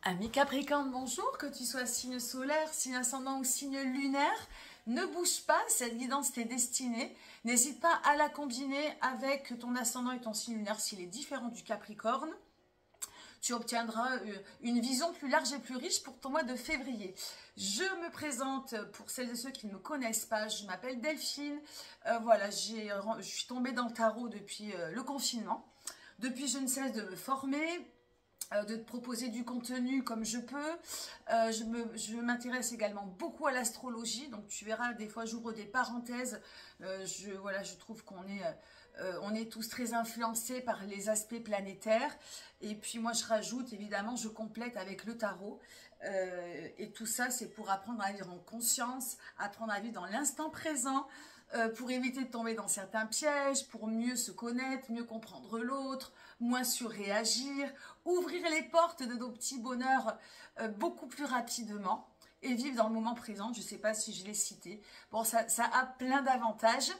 Ami Capricorne, bonjour, que tu sois signe solaire, signe ascendant ou signe lunaire, ne bouge pas, cette guidance t'est destinée. N'hésite pas à la combiner avec ton ascendant et ton signe lunaire s'il est différent du Capricorne. Tu obtiendras une vision plus large et plus riche pour ton mois de février. Je me présente pour celles et ceux qui ne me connaissent pas, je m'appelle Delphine. Voilà, je suis tombée dans le tarot depuis le confinement. Depuis, je ne cesse de me former, de te proposer du contenu comme je peux. Je m'intéresse également beaucoup à l'astrologie, donc tu verras, des fois j'ouvre des parenthèses. Voilà, je trouve on est tous très influencés par les aspects planétaires. Et puis moi je rajoute, évidemment, je complète avec le tarot. Et tout ça, c'est pour apprendre à vivre en conscience, apprendre à vivre dans l'instant présent, pour éviter de tomber dans certains pièges, pour mieux se connaître, mieux comprendre l'autre, moins surréagir, ouvrir les portes de nos petits bonheurs beaucoup plus rapidement et vivre dans le moment présent. Je ne sais pas si je l'ai cité. Bon, ça a plein d'avantages.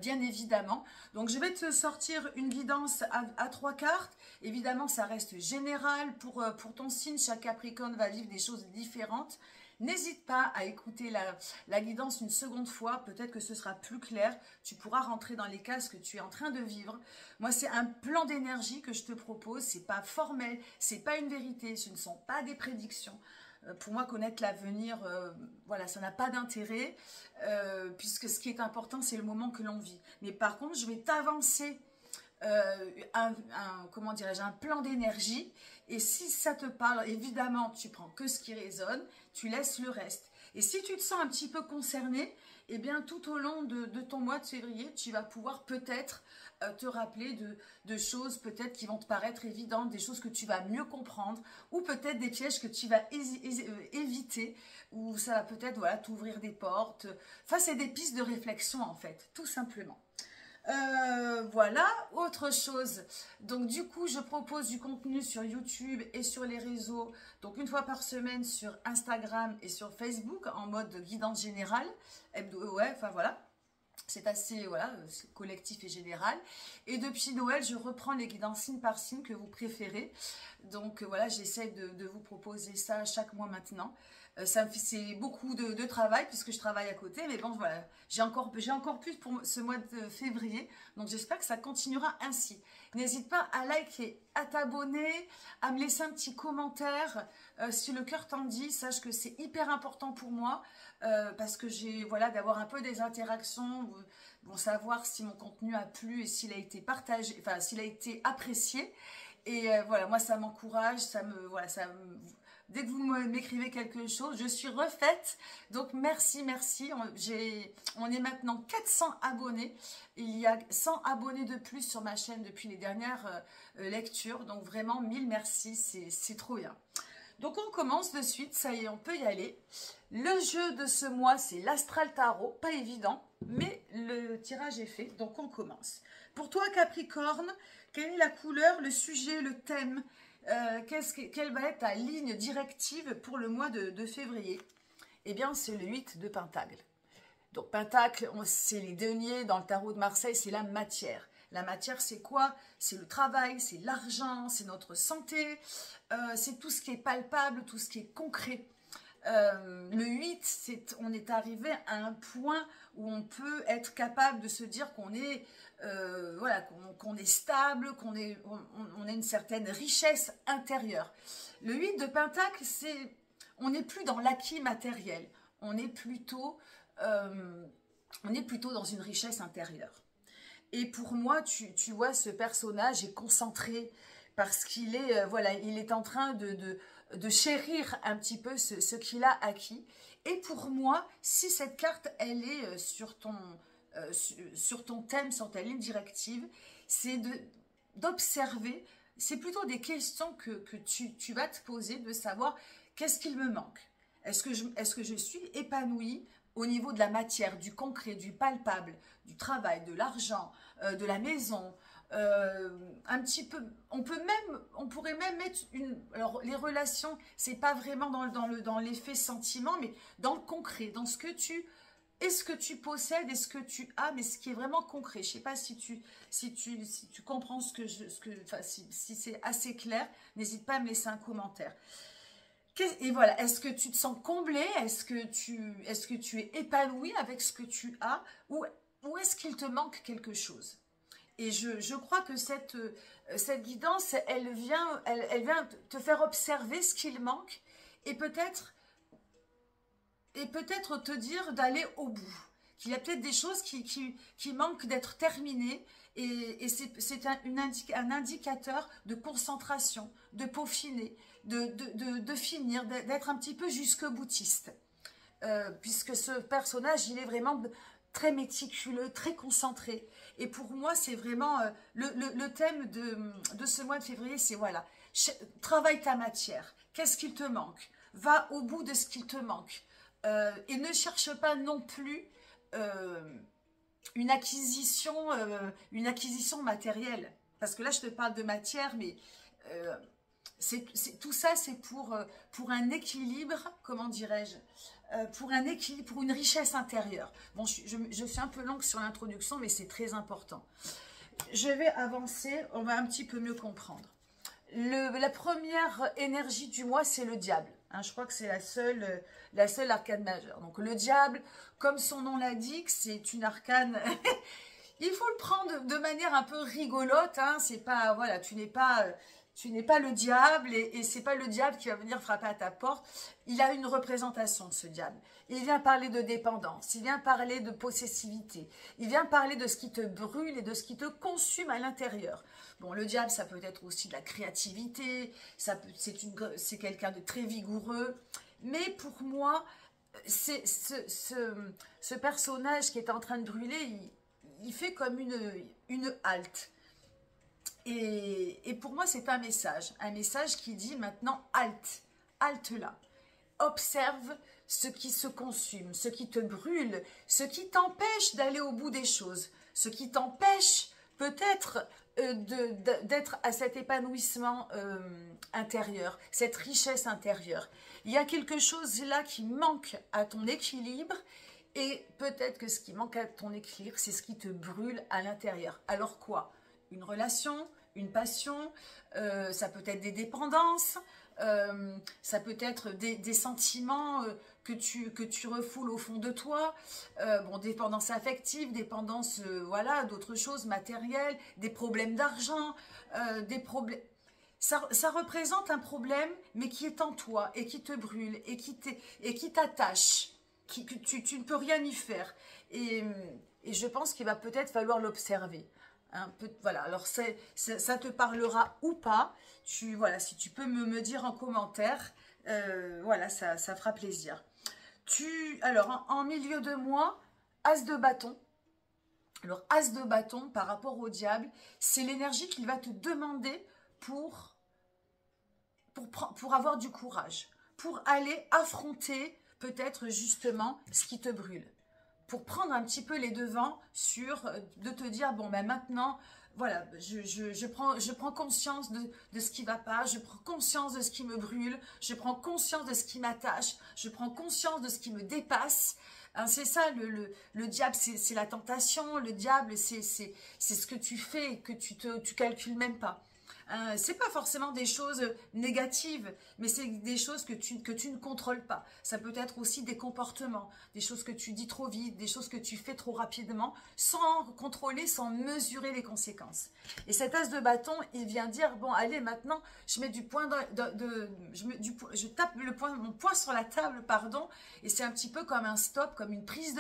Bien évidemment. Donc, je vais te sortir une guidance à 3 cartes. Évidemment, ça reste général pour ton signe. Chaque Capricorne va vivre des choses différentes. N'hésite pas à écouter la guidance une seconde fois. Peut-être que ce sera plus clair. Tu pourras rentrer dans les cases que tu es en train de vivre. Moi, c'est un plan d'énergie que je te propose. C'est pas formel. C'est pas une vérité. Ce ne sont pas des prédictions. Pour moi, connaître l'avenir, voilà, ça n'a pas d'intérêt, puisque ce qui est important, c'est le moment que l'on vit. Mais par contre, je vais t'avancer comment dirais-je, un plan d'énergie, et si ça te parle, évidemment, tu prends que ce qui résonne, tu laisses le reste. Et si tu te sens un petit peu concerné, eh bien, tout au long de ton mois de février, tu vas pouvoir peut-être te rappeler de choses peut-être qui vont te paraître évidentes, des choses que tu vas mieux comprendre, ou peut-être des pièges que tu vas éviter, ou ça va peut-être voilà, t'ouvrir des portes. Enfin, c'est des pistes de réflexion en fait, tout simplement. Voilà, autre chose. Donc du coup, je propose du contenu sur YouTube et sur les réseaux. Donc une fois par semaine sur Instagram et sur Facebook en mode guidance générale. Ouais, enfin voilà. C'est assez voilà, collectif et général. Et depuis Noël, je reprends les guidances signe par signe que vous préférez. Donc voilà, j'essaie de vous proposer ça chaque mois maintenant. C'est beaucoup de travail puisque je travaille à côté. Mais bon, voilà, j'ai encore plus pour ce mois de février. Donc j'espère que ça continuera ainsi. N'hésite pas à liker, à t'abonner, à me laisser un petit commentaire. Si le cœur t'en dit, sache que c'est hyper important pour moi. Parce que j'ai voilà d'avoir un peu des interactions, bon savoir si mon contenu a plu et s'il a été partagé, enfin s'il a été apprécié. Et voilà, moi ça m'encourage, dès que vous m'écrivez quelque chose, je suis refaite. Donc merci. On est maintenant 400 abonnés. Il y a 100 abonnés de plus sur ma chaîne depuis les dernières lectures. Donc vraiment 1000 merci, c'est trop bien. Donc on commence de suite, ça y est, on peut y aller. Le jeu de ce mois, c'est l'Astral Tarot, pas évident, mais le tirage est fait, donc on commence. Pour toi Capricorne, quelle est la couleur, le sujet, le thème, quelle va être ta ligne directive pour le mois de février? Eh bien, c'est le 8 de Pentacle. Donc Pentacle, c'est les deniers dans le tarot de Marseille, c'est la matière. La matière, c'est quoi? C'est le travail, c'est l'argent, c'est notre santé, c'est tout ce qui est palpable, tout ce qui est concret. Le 8, on est arrivé à un point où on peut être capable de se dire qu'on est, voilà, qu'on est stable, on a une certaine richesse intérieure. Le 8 de Pentacle, on n'est plus dans l'acquis matériel, on est plutôt dans une richesse intérieure. Et pour moi, tu vois, ce personnage est concentré parce qu'il est, voilà, il est en train de chérir un petit peu ce qu'il a acquis. Et pour moi, si cette carte, elle est sur ton thème, sur ta ligne directive, c'est d'observer, c'est plutôt des questions que tu vas te poser, de savoir qu'est-ce qu'il me manque. Est-ce que je suis épanouie au niveau de la matière, du concret, du palpable, du travail, de l'argent, de la maison, un petit peu, on pourrait même mettre alors les relations, c'est pas vraiment dans l'effet sentiment, mais dans le concret, dans ce que tu est-ce que tu possèdes, est-ce que tu as, mais ce qui est vraiment concret. Je ne sais pas si tu comprends enfin, si c'est assez clair, n'hésite pas à me laisser un commentaire. Et voilà, est-ce que tu te sens comblé? Est-ce que tu es épanoui avec ce que tu as? Ou est-ce qu'il te manque quelque chose? Et je crois que cette guidance, elle vient te faire observer ce qu'il manque et peut-être te dire d'aller au bout. Qu'il y a peut-être des choses qui manquent d'être terminées et c'est un indicateur de concentration, de peaufiner, de finir, d'être un petit peu jusque-boutiste. Puisque ce personnage, il est vraiment très méticuleux, très concentré. Et pour moi, c'est vraiment le thème de ce mois de février, c'est voilà, travaille ta matière. Qu'est-ce qu'il te manque? Va au bout de ce qu'il te manque. Et ne cherche pas non plus une acquisition matérielle. Parce que là, je te parle de matière, mais tout ça, c'est pour un équilibre, comment dirais-je, pour un équilibre, pour une richesse intérieure. Bon, je suis un peu longue sur l'introduction, mais c'est très important. Je vais avancer, on va un petit peu mieux comprendre. La première énergie du mois, c'est le diable. Hein, je crois que c'est la seule arcane majeure. Donc le diable, comme son nom l'indique, c'est une arcane... Il faut le prendre de manière un peu rigolote. Hein, c'est pas, voilà, tu n'es pas le diable et c'est pas le diable qui va venir frapper à ta porte. Il a une représentation de ce diable. Il vient parler de dépendance, il vient parler de possessivité, il vient parler de ce qui te brûle et de ce qui te consume à l'intérieur. Bon, le diable, ça peut être aussi de la créativité, c'est quelqu'un de très vigoureux. Mais pour moi, c'est ce personnage qui est en train de brûler, il fait comme une halte. Et pour moi, c'est un message qui dit maintenant halte, halte là. Observe ce qui se consume, ce qui te brûle, ce qui t'empêche d'aller au bout des choses, ce qui t'empêche peut-être d'être à cet épanouissement intérieur, cette richesse intérieure. Il y a quelque chose là qui manque à ton équilibre et peut-être que ce qui manque à ton équilibre, c'est ce qui te brûle à l'intérieur. Alors quoi? Une relation, une passion, ça peut être des dépendances, ça peut être des sentiments que tu refoules au fond de toi, bon, dépendance affective, dépendance, voilà, d'autres choses matérielles, des problèmes d'argent, des problèmes... Ça représente un problème, mais qui est en toi et qui te brûle et qui t'attache, que tu ne peux rien y faire. Et je pense qu'il va peut-être falloir l'observer. Voilà, alors ça te parlera ou pas. Voilà, si tu peux me dire en commentaire, voilà, ça fera plaisir. Alors, en milieu de mois, As de bâton. Alors, As de bâton, par rapport au diable, c'est l'énergie qu'il va te demander pour avoir du courage, pour aller affronter peut-être justement ce qui te brûle. Pour prendre un petit peu les devants de te dire, bon, ben maintenant, voilà, je prends conscience de ce qui ne va pas, je prends conscience de ce qui me brûle, je prends conscience de ce qui m'attache, je prends conscience de ce qui me dépasse. Hein, c'est ça, le diable, c'est la tentation, le diable, c'est ce que tu fais, que tu calcules même pas. C'est pas forcément des choses négatives, mais c'est des choses que tu ne contrôles pas. Ça peut être aussi des comportements, des choses que tu dis trop vite, des choses que tu fais trop rapidement, sans contrôler, sans mesurer les conséquences. Et cet as de bâton, il vient dire, bon, allez, maintenant, je mets je tape mon poing sur la table, pardon, et c'est un petit peu comme un stop, comme une prise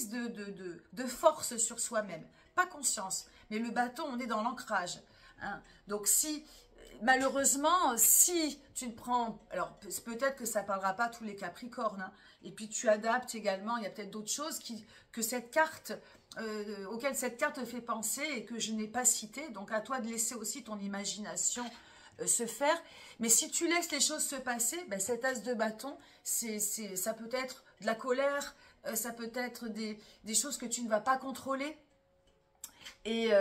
de force sur soi-même. Pas conscience, mais le bâton, on est dans l'ancrage. Hein. Donc malheureusement, si tu ne prends, alors peut-être que ça ne parlera pas à tous les Capricornes, hein, et puis tu adaptes également, il y a peut-être d'autres choses auxquelles cette carte fait penser et que je n'ai pas citées, donc à toi de laisser aussi ton imagination se faire, mais si tu laisses les choses se passer, ben, cet as de bâton, ça peut être de la colère, ça peut être des choses que tu ne vas pas contrôler. Et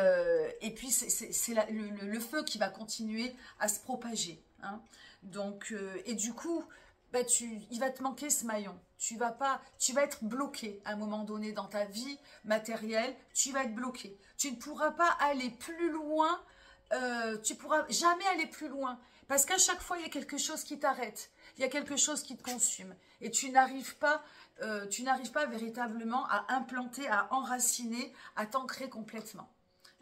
puis, c'est le feu qui va continuer à se propager. Hein. Donc, et du coup, bah, il va te manquer ce maillon. Tu vas être bloqué à un moment donné dans ta vie matérielle, tu vas être bloqué. Tu ne pourras pas aller plus loin, tu pourras jamais aller plus loin. Parce qu'à chaque fois, il y a quelque chose qui t'arrête, il y a quelque chose qui te consume. Et tu n'arrives pas véritablement à implanter, à enraciner, à t'ancrer complètement.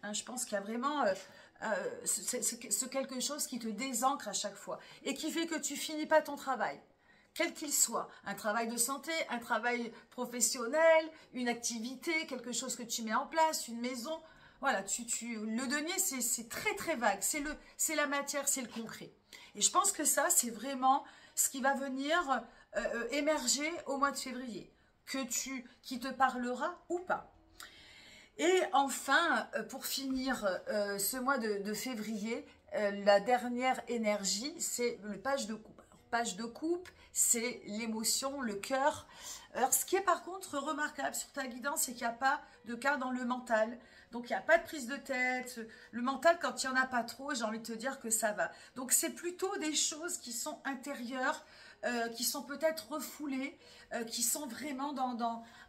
Hein, je pense qu'il y a vraiment ce quelque chose qui te désancre à chaque fois et qui fait que tu finis pas ton travail. Quel qu'il soit, un travail de santé, un travail professionnel, une activité, quelque chose que tu mets en place, une maison. Voilà, le denier, c'est très très vague, c'est la matière, c'est le concret. Et je pense que ça, c'est vraiment ce qui va venir émerger au mois de février, qui te parlera ou pas. Et enfin, pour finir ce mois de février, la dernière énergie, c'est le page de coupe. Alors, page de coupe, c'est l'émotion, le cœur. Alors, ce qui est par contre remarquable sur ta guidance, c'est qu'il n'y a pas de carte dans le mental. Donc, il n'y a pas de prise de tête. Le mental, quand il n'y en a pas trop, j'ai envie de te dire que ça va. Donc, c'est plutôt des choses qui sont intérieures, qui sont peut-être refoulées, qui sont vraiment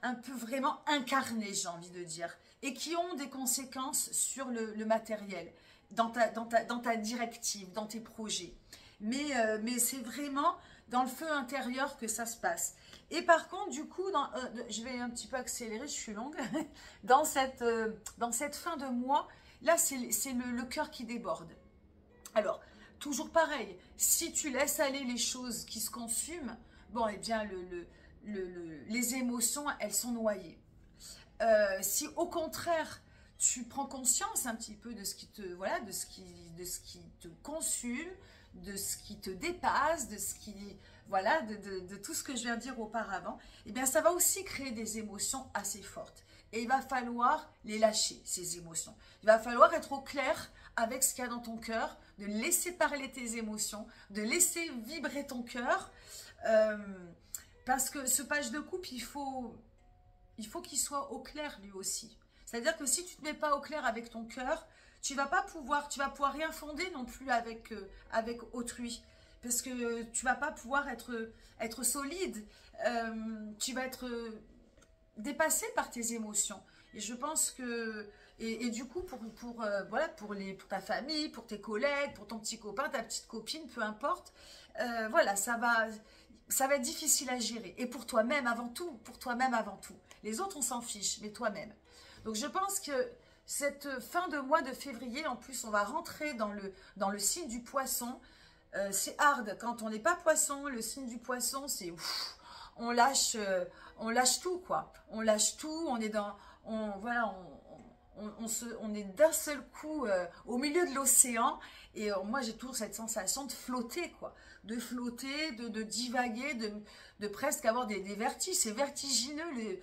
un peu vraiment incarnées, j'ai envie de dire, et qui ont des conséquences sur le matériel, dans ta directive, dans tes projets. Mais c'est vraiment dans le feu intérieur que ça se passe. Et par contre, du coup, je vais un petit peu accélérer, je suis longue, dans cette fin de mois, là, c'est le cœur qui déborde. Alors, toujours pareil, si tu laisses aller les choses qui se consument, bon, eh bien, les émotions, elles sont noyées. Si au contraire, tu prends conscience un petit peu de ce qui te, voilà, de ce qui te consume, de ce qui te dépasse, de ce qui, voilà, de tout ce que je viens de dire auparavant, eh bien, ça va aussi créer des émotions assez fortes. Et il va falloir les lâcher, ces émotions. Il va falloir être au clair avec ce qu'il y a dans ton cœur, de laisser parler tes émotions, de laisser vibrer ton cœur. Parce que ce page de coupe, il faut qu'il soit au clair lui aussi. C'est-à-dire que si tu ne te mets pas au clair avec ton cœur, tu vas pouvoir rien fonder non plus avec autrui. Parce que tu vas pas pouvoir être solide. Tu vas être dépassé par tes émotions. Et je pense que... Et du coup, voilà, pour ta famille, pour tes collègues, pour ton petit copain, ta petite copine, peu importe, voilà, ça va être difficile à gérer. Et pour toi-même avant tout, Les autres, on s'en fiche, mais toi-même. Donc, je pense que cette fin de mois de février, en plus, on va rentrer dans le signe du poisson. C'est hard. Quand on n'est pas poisson, le signe du poisson, c'est... On lâche tout, quoi. On lâche tout, on est on est d'un seul coup au milieu de l'océan et moi j'ai toujours cette sensation de flotter, quoi, de flotter, de divaguer, de presque avoir des vertiges. C'est vertigineux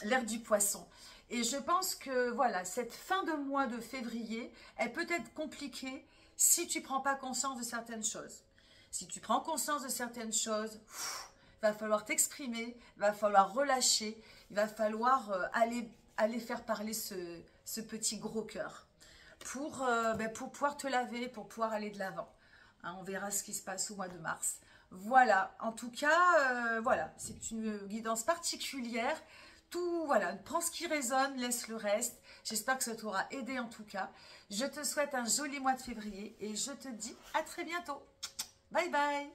l'air du poisson. Et je pense que voilà, cette fin de mois de février, elle peut être compliquée si tu ne prends pas conscience de certaines choses. Si tu prends conscience de certaines choses, il va falloir t'exprimer, il va falloir relâcher, il va falloir aller faire parler ce petit gros cœur pour pouvoir te laver, pour pouvoir aller de l'avant. Hein, on verra ce qui se passe au mois de mars. Voilà, en tout cas, voilà, c'est une guidance particulière. Tout, voilà, prends ce qui résonne, laisse le reste. J'espère que ça t'aura aidé en tout cas. Je te souhaite un joli mois de février et je te dis à très bientôt. Bye bye.